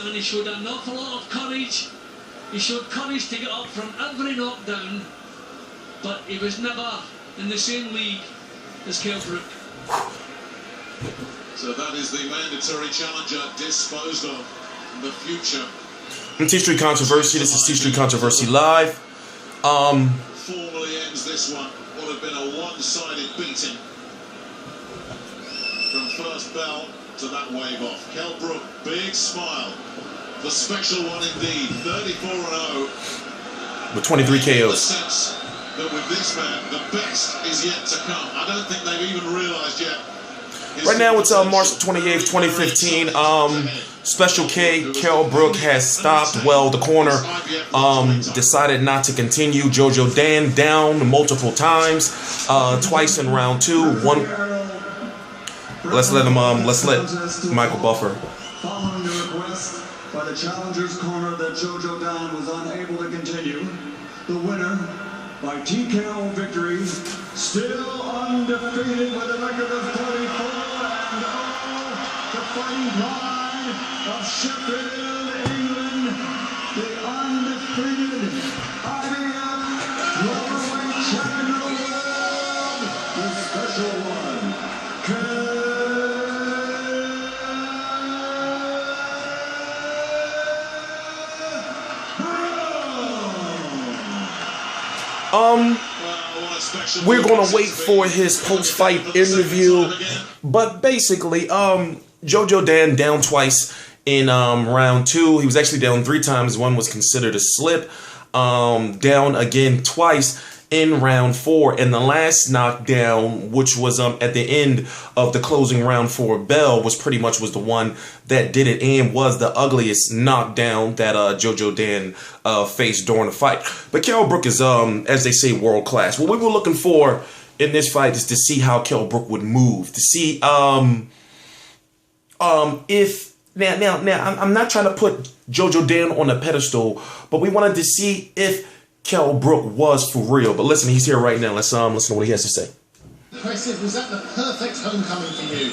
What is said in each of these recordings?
And he showed an awful lot of courage. He showed courage to get up from every knockdown, but he was never in the same league as Kell Brook. So that is the mandatory challenger disposed of in the future. TstreeT Controversy. This is TstreeT Controversy Live. Formally ends this one. Would have been a one-sided beating from first bell to that wave off. Kell Brook, big smile. The special one indeed. 34-0. With 23 KOs. The sense that with this man, the best is yet to come. I don't think they've even realised yet. Right now it's March 28th, 2015. Special K, Kell Brook has stopped. Well, the corner decided not to continue. JoJo Dan down multiple times, twice in round 2. One. Let's let Michael buffer. Following the request by the challenger's corner that JoJo Dan was unable to continue, the winner by TKO victory, still undefeated with a record of 34-0, the fighting pride of Sheffield, England, the undefeated IBF Welterweight Champion of the world, the special one, Kell. We're gonna wait for his post-fight interview, but basically, JoJo Dan down twice in round 2. He was actually down 3 times. One was considered a slip. Down again twice in round 4, and the last knockdown, which was at the end of the closing round 4 bell, was pretty much the one that did it and was the ugliest knockdown that JoJo Dan faced during the fight. But Kell Brook is as they say, world class. What we were looking for in this fight is to see how Kell Brook would move, to see if now I'm not trying to put JoJo Dan on a pedestal, but we wanted to see if Kell Brook was for real. But listen, he's here right now. Let's listen to what he has to say. Impressive. Was that the perfect homecoming for you?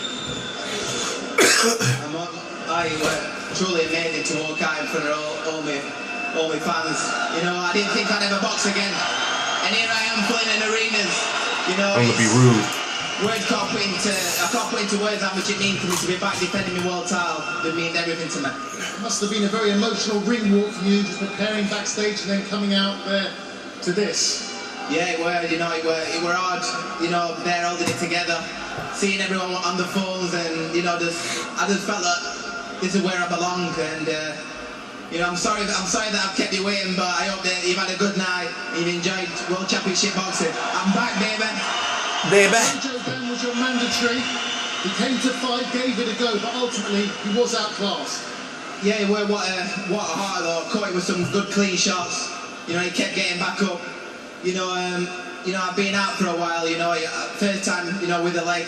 I truly amazing to walk out in front of all my fans. You know, I didn't think I'd ever box again, and here I am playing in arenas. You know, I'm gonna be rude. I can't put into words how much it means for me to be back defending my world title. It means everything to me. It must have been a very emotional ring walk for you, just preparing backstage and then coming out there to this. Yeah, it were, you know, it were hard, you know, there holding it together, seeing everyone on the phones, and, you know, I just felt like this is where I belong, and, you know, I'm sorry that I've kept you waiting, but I hope that you've had a good night, and you've enjoyed World Championship Boxing. I'm back, baby. Baby. JoJo Dan was your mandatory. He came to fight, gave it a go, but ultimately he was outclassed. Yeah, what a heart though. Caught it with some good clean shots. You know, he kept getting back up. You know, I've been out for a while. You know, first time, you know, with the leg.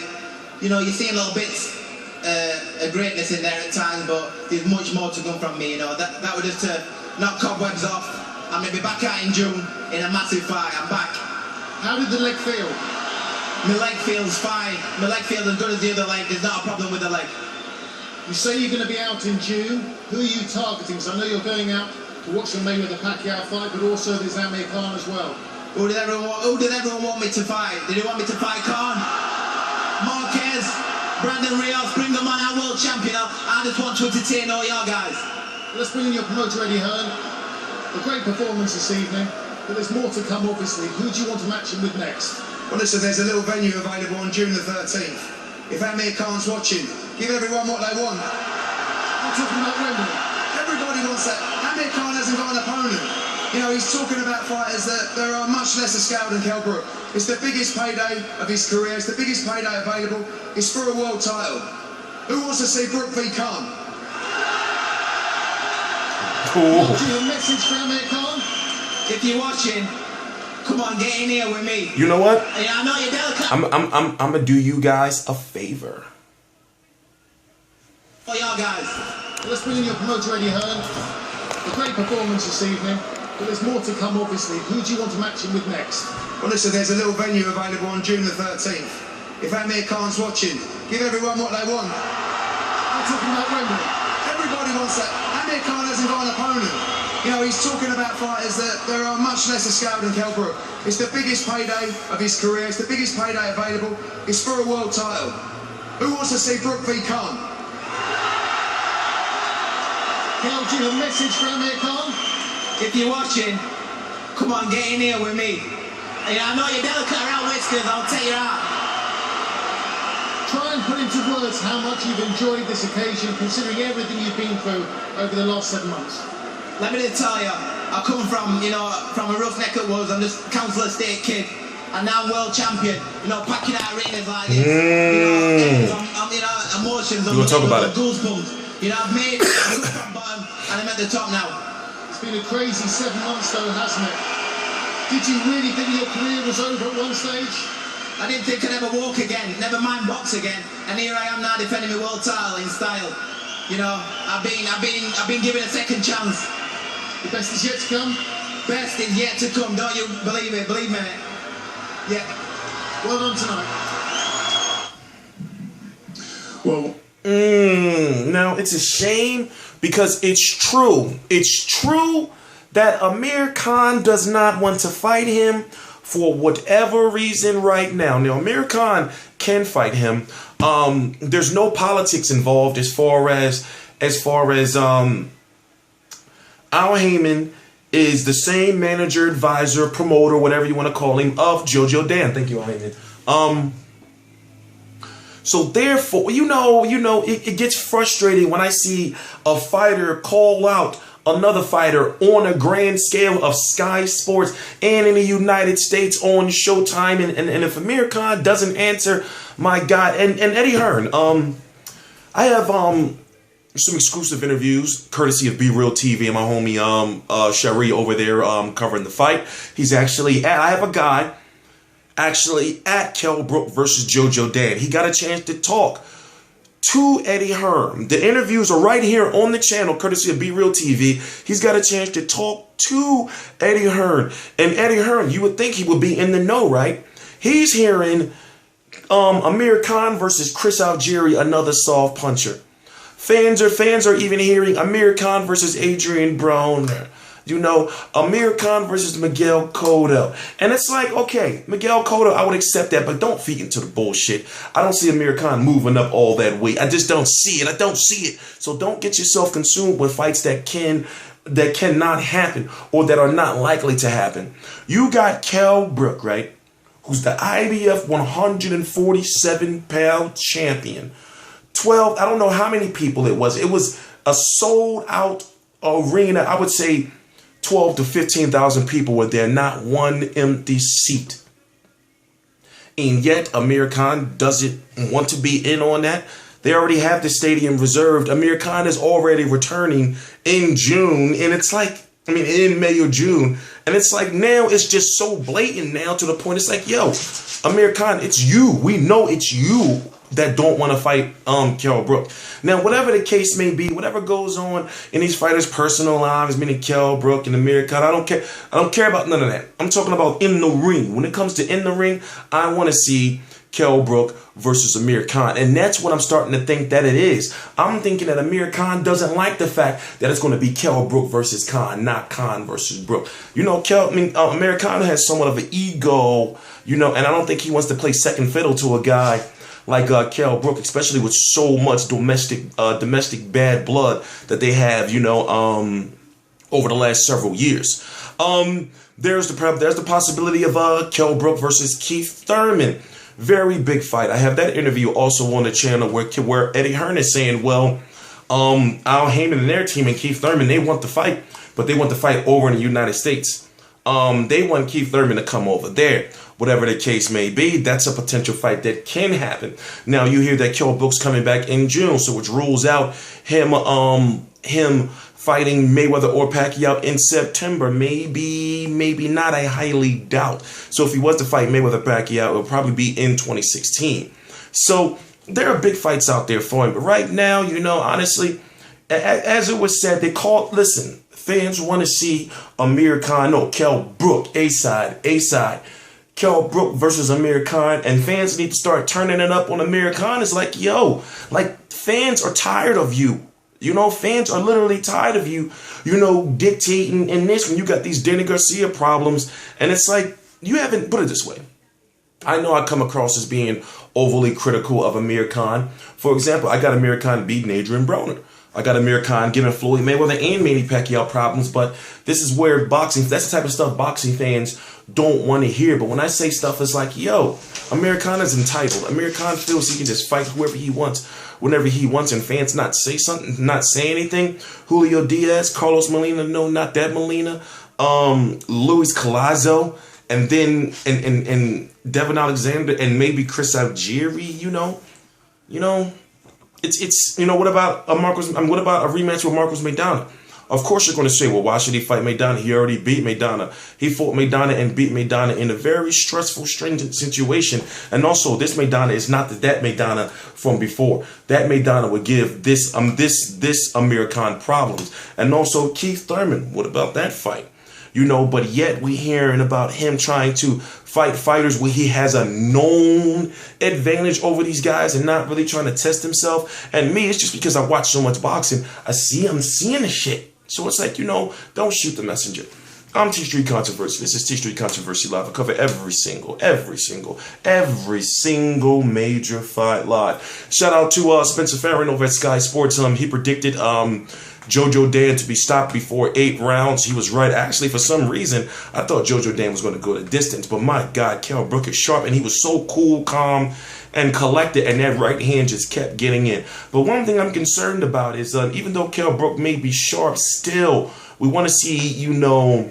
You know, you're seeing little bits of greatness in there at times, but there's much more to come from me. You know, that was just to knock cobwebs off. I'm gonna be back out in June in a massive fight. I'm back. How did the leg feel? My leg feels fine. My leg feels as good as the other leg. There's not a problem with the leg. You say you're going to be out in June. Who are you targeting? Because I know you're going out to watch the Mayweather-Pacquiao fight, but also there's Amir Khan as well. Who did everyone want me to fight? Did they want me to fight Khan? Marquez, Brandon Rios, bring them on, our world champion. I just want to entertain all y'all guys. Let's bring in your promoter, Eddie Hearn. A great performance this evening, but there's more to come, obviously. Who do you want to match him with next? Well, listen, there's a little venue available on June the 13th. If Amir Khan's watching, give everyone what they want. I'm talking about Wembley. Everybody wants that. Amir Khan hasn't got an opponent. You know, he's talking about fighters that are much lesser scale than Kell Brook. It's the biggest payday of his career. It's the biggest payday available. It's for a world title. Who wants to see Brook v. Khan? Cool. Do you have a message for Amir Khan? If you're watching, come on, get in here with me. You know what? Yeah, I know you're delicate. I'm gonna do you guys a favor. For y'all guys. Well, let's bring in your promoter, Eddie Hearn. A great performance this evening, but there's more to come, obviously. Who do you want to match him with next? Well, listen, there's a little venue available on June the 13th. If Amir Khan's watching, give everyone what they want. I'm talking about Wembley. Everybody wants that. Amir Khan hasn't got an opponent. You know, he's talking about fighters that there are much lesser scale than Kell Brook. It's the biggest payday of his career. It's the biggest payday available. It's for a world title. Who wants to see Brook v Khan? Kell, do you have a message for Amir Khan? If you're watching, come on, get in here with me. And I know you're delicate around whiskers, I'll take you out. Try and put into words how much you've enjoyed this occasion, considering everything you've been through over the last 7 months. Let me just tell you, I come from, you know, from a rough neck of woods. I'm just council estate kid, and now I'm world champion. You know, packing out arenas like this. You know, you know, emotions. You want to talk about it? Goosebumps. You know, I've made it from bottom, and I'm at the top now. It's been a crazy 7 months, though, hasn't it? Did you really think your career was over at one stage? I didn't think I'd ever walk again, never mind box again, and here I am now defending my world title in style. You know, I've been given a second chance. The best is yet to come? Best is yet to come, don't you believe it? Believe me. Yeah. Well done tonight. Well, now it's a shame because it's true. It's true that Amir Khan does not want to fight him for whatever reason right now. Now, Amir Khan can fight him. There's no politics involved as far as Al Heyman is the same manager, advisor, promoter, whatever you want to call him, of JoJo Dan. Thank you, Al Heyman. So therefore, you know, it gets frustrating when I see a fighter call out another fighter on a grand scale of Sky Sports and in the United States on Showtime. And if Amir Khan doesn't answer, my God, and Eddie Hearn, I have some exclusive interviews courtesy of Be Real TV and my homie Sherry over there covering the fight. He's actually I have a guy actually at Kell Brook versus JoJo Dan. He got a chance to talk to Eddie Hearn. The interviews are right here on the channel, courtesy of Be Real TV. He's got a chance to talk to Eddie Hearn. And Eddie Hearn, you would think he would be in the know, right? He's hearing Amir Khan versus Chris Algieri, another soft puncher. Fans are even hearing Amir Khan versus Adrian Broner. You know, Amir Khan versus Miguel Cotto. And it's like, okay, Miguel Cotto, I would accept that, but don't feed into the bullshit. I don't see Amir Khan moving up all that weight. I just don't see it. I don't see it. So don't get yourself consumed with fights that cannot happen or that are not likely to happen. You got Kell Brook, right? Who's the IBF 147-pound champion. I don't know how many people it was. It was a sold out arena. I would say 12 to 15,000 people were there, not one empty seat. And yet Amir Khan doesn't want to be in on that. They already have the stadium reserved. Amir Khan is already returning in June. And it's like, in May or June. And it's like now it's just so blatant now to the point. It's like, yo, Amir Khan, it's you. We know it's you that don't want to fight Kell Brook. Now, whatever the case may be, whatever goes on in these fighters' personal lives, meaning Kell Brook and Amir Khan, I don't care. I don't care about none of that. I'm talking about in the ring. When it comes to in the ring, I want to see Kell Brook versus Amir Khan. And that's what I'm starting to think that it is. I'm thinking that Amir Khan doesn't like the fact that it's going to be Kell Brook versus Khan, not Khan versus Brook. You know, Amir Khan has somewhat of an ego, you know, and I don't think he wants to play second fiddle to a guy like Kell Brook, especially with so much domestic bad blood that they have, you know, over the last several years. There's the possibility of Kell Brook versus Keith Thurman. Very big fight. I have that interview also on the channel where Eddie Hearn is saying, well, Al Heyman and their team and Keith Thurman, they want the fight, but they want the fight over in the United States. They want Keith Thurman to come over there. Whatever the case may be, that's a potential fight that can happen. Now, you hear that Kell Brook's coming back in June, so which rules out him fighting Mayweather or Pacquiao in September. Maybe not, I highly doubt. So if he was to fight Mayweather Pacquiao, it would probably be in 2016. So there are big fights out there for him. But right now, you know, honestly, as it was said, listen, fans want to see Amir Khan, no, Kell Brook, A-side. Kell Brook versus Amir Khan, and fans need to start turning it up on Amir Khan. It's like, yo, like, fans are tired of you. You know, fans are literally tired of you, you know, dictating in this when you got these Danny Garcia problems. And it's like, you haven't, put it this way. I know I come across as being overly critical of Amir Khan. For example, I got Amir Khan beating Adrian Broner. I got Amir Khan giving Floyd Mayweather and Manny Pacquiao problems, but this is where boxing, that's the type of stuff boxing fans don't want to hear. But when I say stuff, it's like, yo, Amir Khan is entitled. Amir Khan feels he can just fight whoever he wants, whenever he wants, and fans not say something, not say anything. Julio Diaz, Carlos Molina, no, not that Molina, Luis Collazo, and then and Devin Alexander, and maybe Chris Algieri, you know. It's you know, what about a rematch with Marcos Maidana? Of course you're going to say, well, why should he fight Maidana? He already beat Maidana. He fought Maidana and beat Maidana in a very stressful, stringent situation. And also, this Maidana is not that Maidana from before. That Maidana would give this Amir Khan problems. And also Keith Thurman. What about that fight? You know, but yet we hearing about him trying to fight fighters where he has a known advantage over these guys and not really trying to test himself. And me, it's just because I watch so much boxing, I'm seeing the shit. So it's like, you know, don't shoot the messenger. I'm TstreeT Controversy. This is TstreeT Controversy Live. I cover every single major fight live. Shout out to Spencer Farron over at Sky Sports. He predicted Jojo Dan to be stopped before 8 rounds. He was right. Actually, for some reason, I thought Jojo Dan was going to go the distance. But my God, Kell Brook is sharp, and he was so cool, calm, and collected, and that right hand just kept getting in. But one thing I'm concerned about is, even though Kell Brook may be sharp, still, we want to see, you know,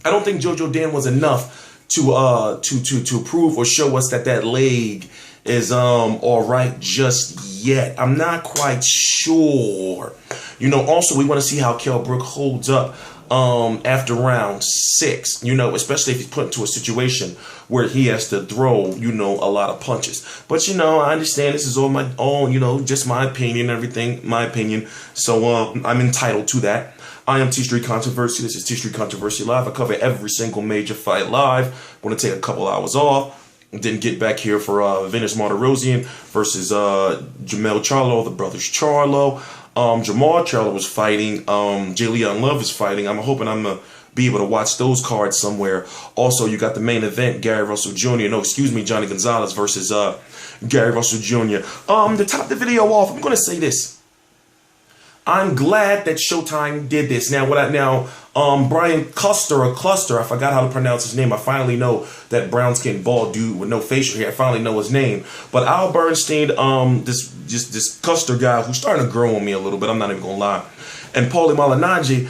I don't think Jojo Dan was enough to prove or show us that leg is all right just yet. I'm not quite sure. You know, also we want to see how Kell Brook holds up after round 6, you know, especially if he's put into a situation where he has to throw, you know, a lot of punches. But, you know, I understand this is all my own, you know, just my opinion, everything, my opinion. So I'm entitled to that. I am TstreeT Controversy. This is TstreeT Controversy Live. I cover every single major fight live. I'm going to take a couple hours off. Then get back here for Venus Martirosyan versus Jamel Charlo, the brothers Charlo. Jamal Charlo was fighting. J. Leon Love is fighting. I'm hoping I'm going to be able to watch those cards somewhere. Also, you got the main event, Gary Russell Jr. No, excuse me, Johnny Gonzalez versus Gary Russell Jr. To top the video off, I'm going to say this. I'm glad that Showtime did this. Now, Brian Cluster, I forgot how to pronounce his name. I finally know that brown-skinned bald dude with no facial hair. I finally know his name. But Al Bernstein, this Custer guy who's starting to grow on me a little bit. I'm not even gonna lie. And Paulie Malignaggi,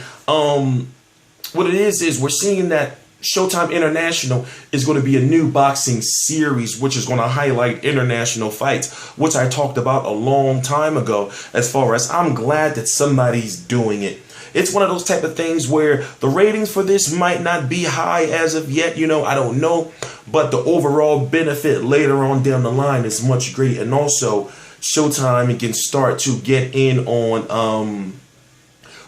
what it is we're seeing that Showtime International is going to be a new boxing series, which is going to highlight international fights, which I talked about a long time ago. As far as I'm glad that somebody's doing it. It's one of those type of things where the ratings for this might not be high as of yet, you know, I don't know. But the overall benefit later on down the line is much great. And also, Showtime can start to get in on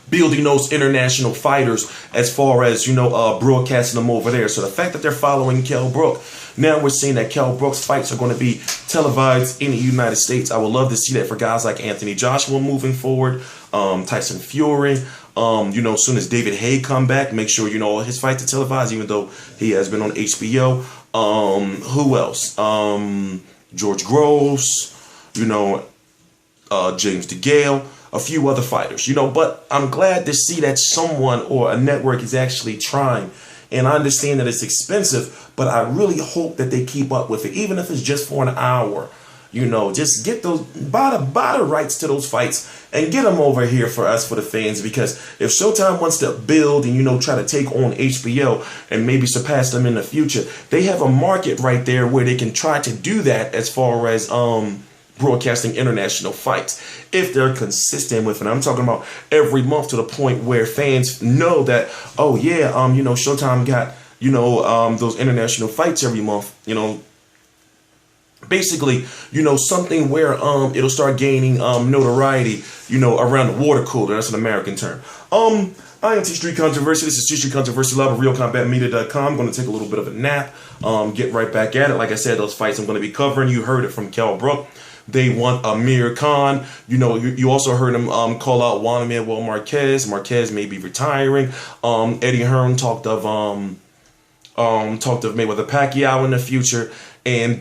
building those international fighters as far as, you know, broadcasting them over there. So the fact that they're following Kell Brook, now we're seeing that Kell Brook's fights are going to be televised in the United States. I would love to see that for guys like Anthony Joshua moving forward, Tyson Fury. You know, as soon as David Haye come back, make sure, you know, his fights are televised, even though he has been on HBO. Who else? George Groves, you know, James DeGale. A few other fighters, you know, but I'm glad to see that someone or a network is actually trying. And I understand that it's expensive, but I really hope that they keep up with it, even if it's just for an hour. You know, just get those, buy the rights to those fights and get them over here for us, for the fans. Because if Showtime wants to build and, you know, try to take on HBO and maybe surpass them in the future, they have a market right there where they can try to do that as far as broadcasting international fights, if they're consistent with it. I'm talking about every month, to the point where fans know that, oh yeah, you know, Showtime got, you know, those international fights every month, you know. Basically, you know, something where it'll start gaining notoriety, you know, around the water cooler. That's an American term. I am TstreeT Controversy. This is TstreeT Controversy Live at RealCombatMedia.com. I'm going to take a little bit of a nap, get right back at it. Like I said, those fights I'm going to be covering. You heard it from Kell Brook. they want Amir Khan. You know, you also heard him call out Juan Manuel Marquez. Marquez may be retiring. Eddie Hearn talked of Mayweather Pacquiao in the future, and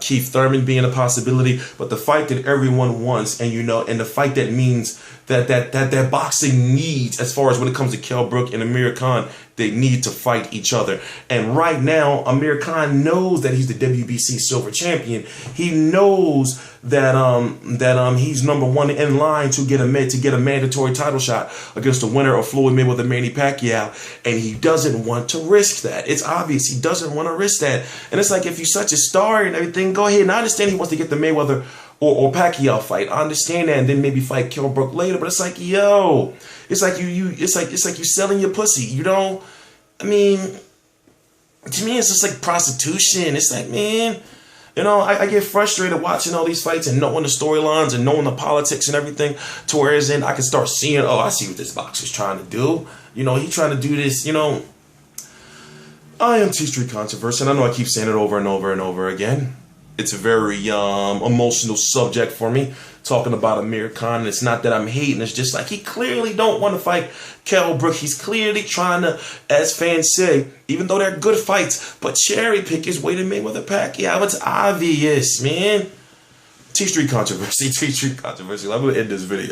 Keith Thurman being a possibility. But the fight that everyone wants, and and the fight that means that boxing needs, as far as when it comes to Kell Brook and Amir Khan, they need to fight each other. And right now, Amir Khan knows that he's the WBC silver champion. He knows that he's #1 in line to get a mandatory title shot against the winner of Floyd Mayweather Manny Pacquiao, and he doesn't want to risk that. It's obvious he doesn't want to risk that. And it's like, if you're such a star and everything, go ahead. And I understand he wants to get the Mayweather or Pacquiao fight. I understand that, and then maybe fight Kell Brook later. But it's like, yo, it's like it's like you selling your pussy. You know, I mean, to me, it's just like prostitution. It's like, man, I get frustrated watching all these fights and knowing the storylines and knowing the politics and everything. To whereas then I can start seeing, oh, I see what this boxer's trying to do. He trying to do this. I am TstreeT Controversy, and I know I keep saying it over and over and over again. It's a very emotional subject for me, talking about Amir Khan. And it's not that I'm hating. It's just like, he clearly don't want to fight Kell Brook. He's clearly trying to, as fans say, even though they're good fights, but cherry pick his way to Mayweather Pacquiao. It's obvious, man. TstreeT Controversy, TstreeT Controversy. I'm going to end this video.